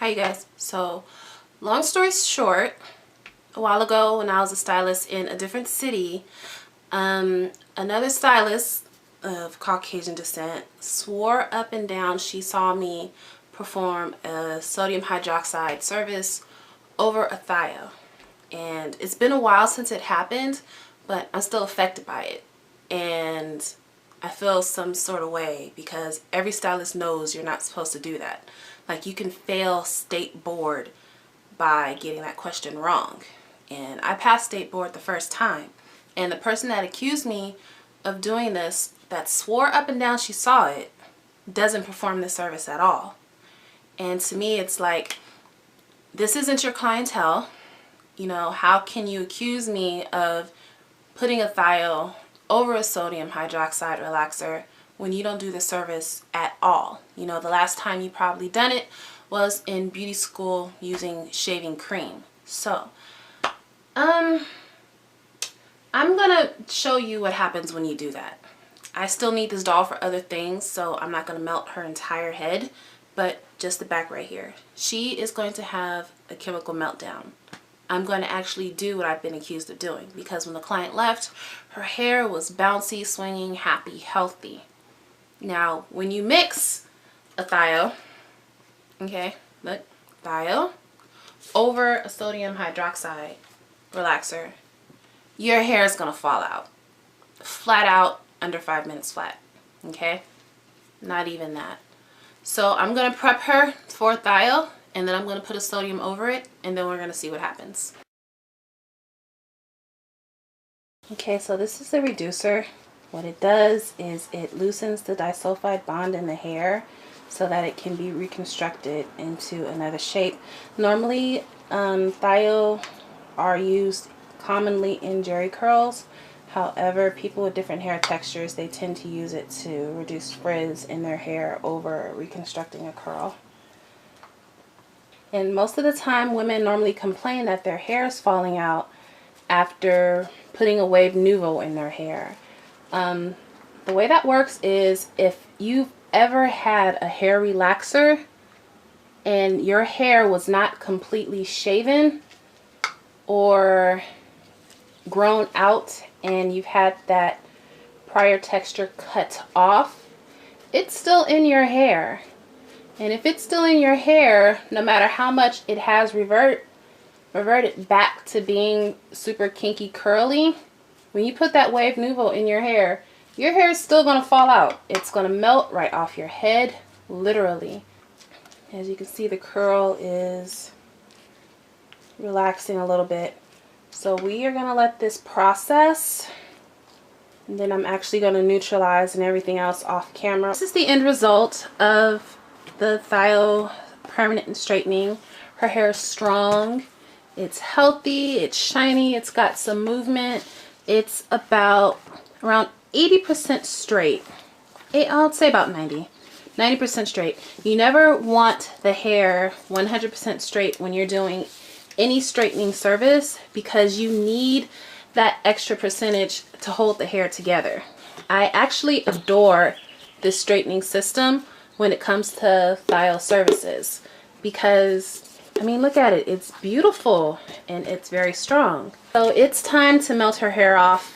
Hi you guys. So long story short, a while ago when I was a stylist in a different city, another stylist of Caucasian descent swore up and down she saw me perform a sodium hydroxide service over a thio. And it's been a while since it happened, but I'm still affected by it. And I feel some sort of way because every stylist knows you're not supposed to do that. Like, you can fail state board by getting that question wrong. And I passed state board the first time. And the person that accused me of doing this, that swore up and down she saw it, doesn't perform the service at all. And to me, it's like, this isn't your clientele. You know, how can you accuse me of putting a thio over a sodium hydroxide relaxer when you don't do the service at all? You know, the last time you probably done it was in beauty school using shaving cream. So, I'm gonna show you what happens when you do that. I still need this doll for other things, so I'm not gonna melt her entire head, but just the back right here. She is going to have a chemical meltdown. I'm going to actually do what I've been accused of doing, because when the client left, her hair was bouncy, swinging, happy, healthy. Now, when you mix a thio, okay, look, thio over a sodium hydroxide relaxer, your hair is going to fall out. Flat out, under 5 minutes flat, okay? Not even that. So I'm going to prep her for thio, and then I'm going to put a sodium over it, and then we're going to see what happens. Okay, so this is the reducer. What it does is it loosens the disulfide bond in the hair so that it can be reconstructed into another shape. Normally, thio are used commonly in jerry curls. However, people with different hair textures, they tend to use it to reduce frizz in their hair over reconstructing a curl. And most of the time, women normally complain that their hair is falling out after putting a wave nouveau in their hair. The way that works is, if you've ever had a hair relaxer and your hair was not completely shaven or grown out and you've had that prior texture cut off, it's still in your hair. And if it's still in your hair, no matter how much it has reverted back to being super kinky curly, when you put that wave nouveau in your hair is still going to fall out. It's going to melt right off your head, literally. As you can see, the curl is relaxing a little bit. So we are going to let this process, and then I'm actually going to neutralize and everything else off camera. This is the end result of the thio permanent straightening. Her hair is strong, it's healthy, it's shiny, it's got some movement. It's about around 80% straight. I'll say about 90% straight. You never want the hair 100% straight when you're doing any straightening service, because you need that extra percentage to hold the hair together. I actually adore this straightening system when it comes to thio services, because I mean, look at it, it's beautiful and it's very strong. So it's time to melt her hair off.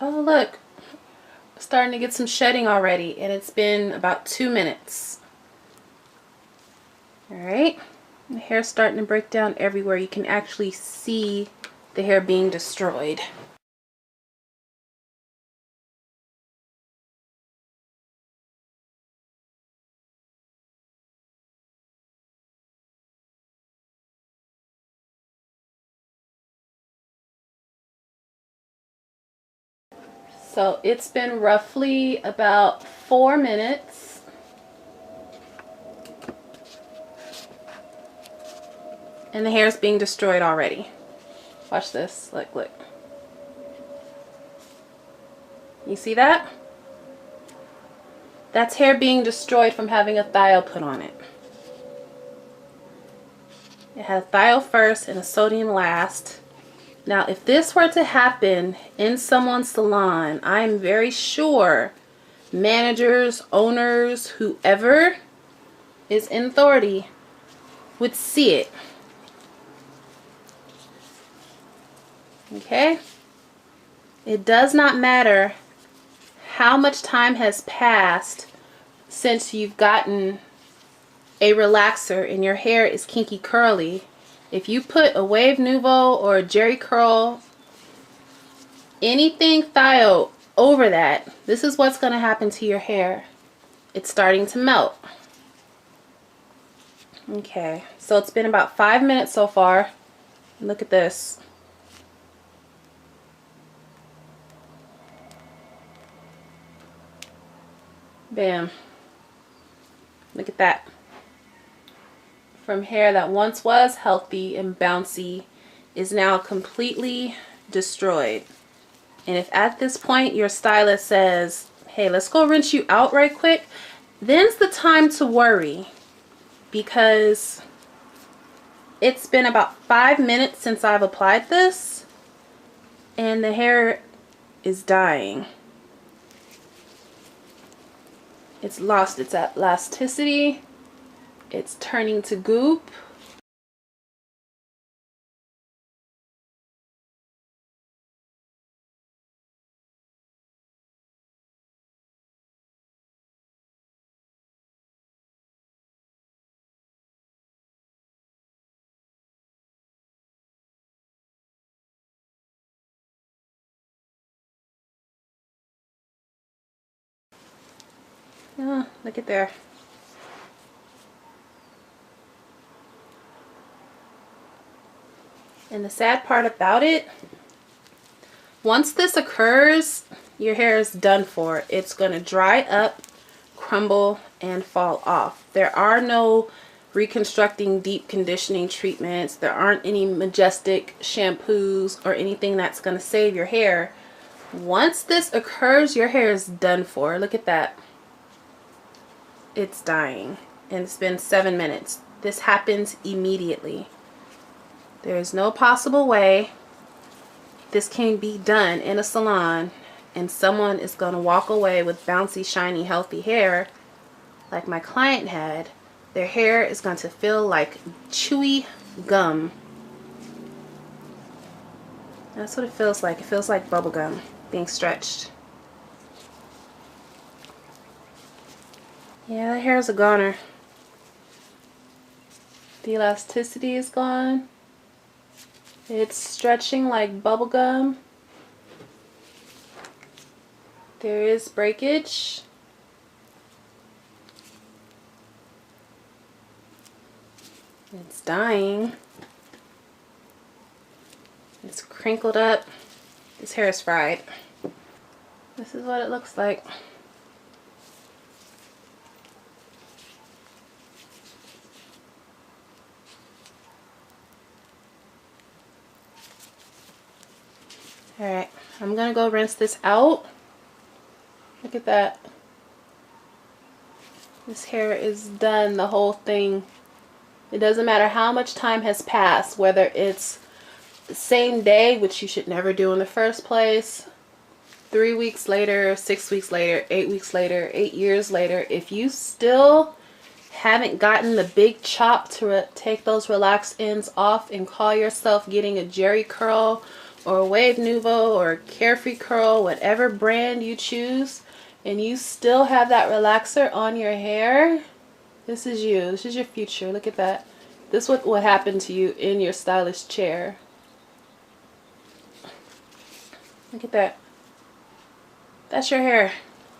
Oh look, starting to get some shedding already, and it's been about 2 minutes. Alright, the hair's starting to break down everywhere. You can actually see the hair being destroyed. So it's been roughly about 4 minutes. And the hair is being destroyed already. Watch this. Look, look. You see that? That's hair being destroyed from having a thio put on it. It had a thio first and a sodium last. Now, if this were to happen in someone's salon, I'm very sure managers, owners, whoever is in authority would see it. Okay? It does not matter how much time has passed since you've gotten a relaxer and your hair is kinky curly. If you put a Wave Nouveau or a Jerry Curl, anything thio over that, this is what's going to happen to your hair. It's starting to melt. Okay, so it's been about 5 minutes so far. Look at this. Bam. Look at that. From hair that once was healthy and bouncy is now completely destroyed. And if at this point your stylist says, hey, let's go rinse you out right quick, then's the time to worry, because it's been about 5 minutes since I've applied this and the hair is dying. It's lost its elasticity. It's turning to goop. Oh, look at there. And the sad part about it, once this occurs, your hair is done for. It's going to dry up, crumble, and fall off. There are no reconstructing deep conditioning treatments. There aren't any majestic shampoos or anything that's going to save your hair. Once this occurs, your hair is done for. Look at that. It's dying. And it's been 7 minutes. This happens immediately. There is no possible way this can be done in a salon and someone is going to walk away with bouncy, shiny, healthy hair like my client had. Their hair is going to feel like chewy gum. That's what it feels like. It feels like bubble gum being stretched. Yeah, the hair is a goner. The elasticity is gone. It's stretching like bubble gum. There is breakage. It's dying. It's crinkled up. This hair is fried. This is what it looks like. Alright, I'm gonna go rinse this out. Look at that. This hair is done, the whole thing. It doesn't matter how much time has passed, whether it's the same day, which you should never do in the first place, 3 weeks later, 6 weeks later, 8 weeks later, 8 years later, if you still haven't gotten the big chop to take those relaxed ends off and call yourself getting a Jerry Curl or a Wave Nouveau or a Carefree Curl, whatever brand you choose, and you still have that relaxer on your hair, this is you. This is your future. Look at that. This is what happened to you in your stylist chair. Look at that. That's your hair.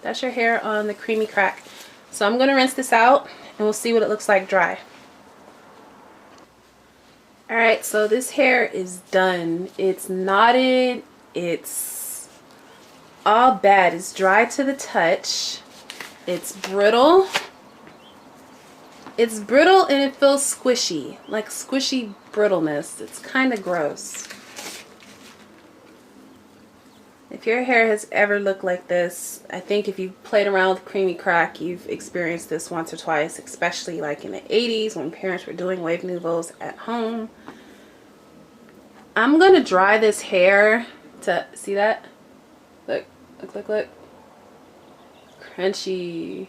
That's your hair on the creamy crack. So I'm going to rinse this out and we'll see what it looks like dry. Alright, so this hair is done. It's knotted. It's all bad. It's dry to the touch. It's brittle. It's brittle and it feels squishy. Like squishy brittleness. It's kind of gross. It If your hair has ever looked like this, I think if you've played around with creamy crack, you've experienced this once or twice, especially like in the 80s when parents were doing wave nouveaux at home. I'm going to dry this hair to, see that? Look, look, look, look. Crunchy.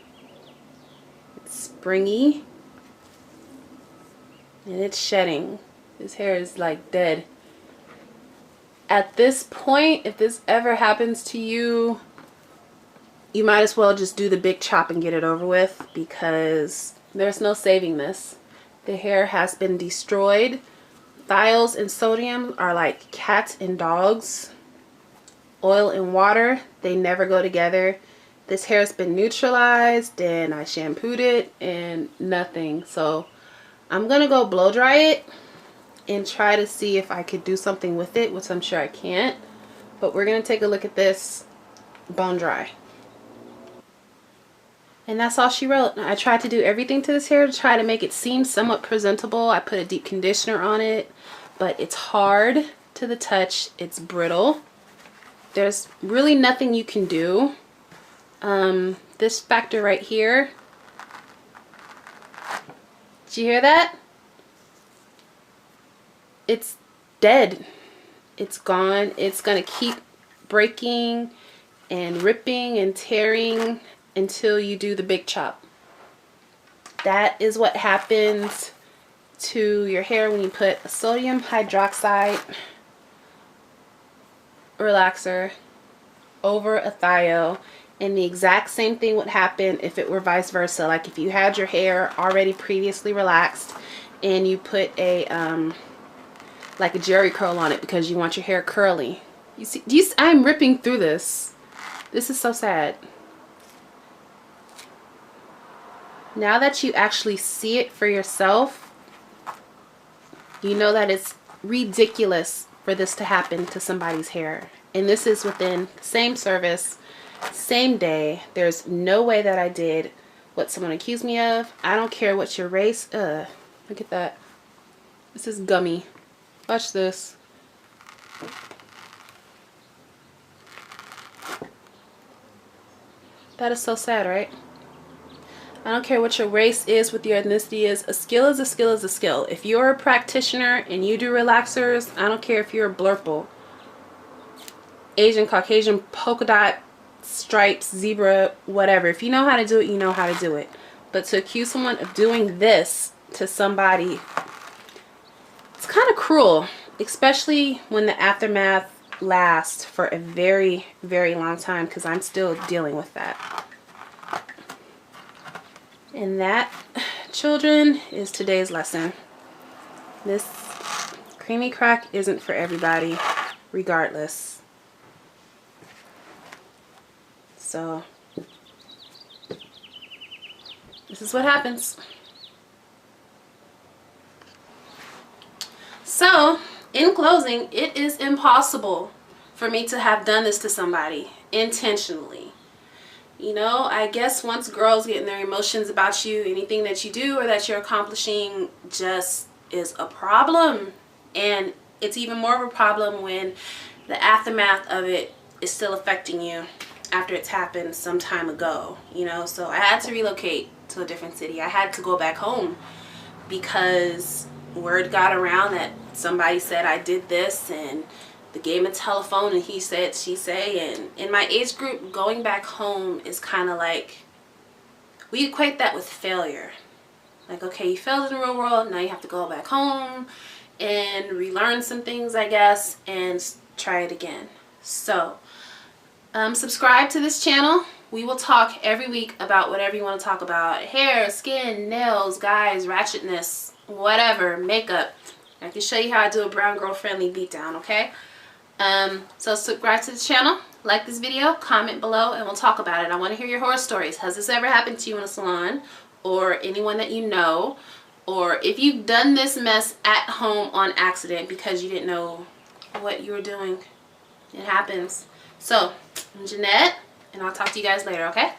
It's springy. And it's shedding. This hair is like dead. At this point, if this ever happens to you, you might as well just do the big chop and get it over with, because there's no saving this. The hair has been destroyed. Thiols and sodium are like cats and dogs. Oil and water, they never go together. This hair has been neutralized and I shampooed it and nothing. So I'm gonna go blow dry it and try to see if I could do something with it, which I'm sure I can't. But we're gonna take a look at this bone dry. And that's all she wrote. I tried to do everything to this hair to try to make it seem somewhat presentable. I put a deep conditioner on it, but it's hard to the touch. It's brittle. There's really nothing you can do. This factor right here, did you hear that? It's dead. It's gone. It's gonna keep breaking and ripping and tearing until you do the big chop. That is what happens to your hair when you put a sodium hydroxide relaxer over a thio. And the exact same thing would happen if it were vice versa. Like if you had your hair already previously relaxed and you put a like a jerry curl on it because you want your hair curly. You see, I'm ripping through this. This is so sad. Now that you actually see it for yourself, you know that it's ridiculous for this to happen to somebody's hair. And this is within the same service, same day. There's no way that I did what someone accused me of. I don't care what your race. Look at that. This is gummy. Watch this. That is so sad, right? I don't care what your race is, what your ethnicity is. A skill is a skill is a skill. If you're a practitioner and you do relaxers, I don't care if you're a blurple, Asian, Caucasian, polka dot, stripes, zebra, whatever. If you know how to do it, you know how to do it. But to accuse someone of doing this to somebody, it's kind of cruel, especially when the aftermath lasts for a very, very long time, because I'm still dealing with that. And that, children, is today's lesson. This creamy crack isn't for everybody, regardless. So, this is what happens. So, in closing, it is impossible for me to have done this to somebody intentionally. You know, I guess once girls get in their emotions about you, anything that you do or that you're accomplishing just is a problem. And it's even more of a problem when the aftermath of it is still affecting you after it's happened some time ago, you know. So I had to relocate to a different city. I had to go back home because word got around that somebody said I did this, and the game of telephone and he said, she say. And in my age group, going back home is kind of like, we equate that with failure. Like, okay, you failed in the real world, now you have to go back home and relearn some things, I guess, and try it again. So subscribe to this channel. We will talk every week about whatever you want to talk about. Hair, skin, nails, guys, ratchetness, whatever, makeup. I can show you how I do a brown girl friendly beatdown, okay? So subscribe to the channel, like this video, comment below, and we'll talk about it. I want to hear your horror stories. Has this ever happened to you in a salon, or anyone that you know? Or if you've done this mess at home on accident because you didn't know what you were doing. It happens. So, I'm Jeanette, and I'll talk to you guys later, okay?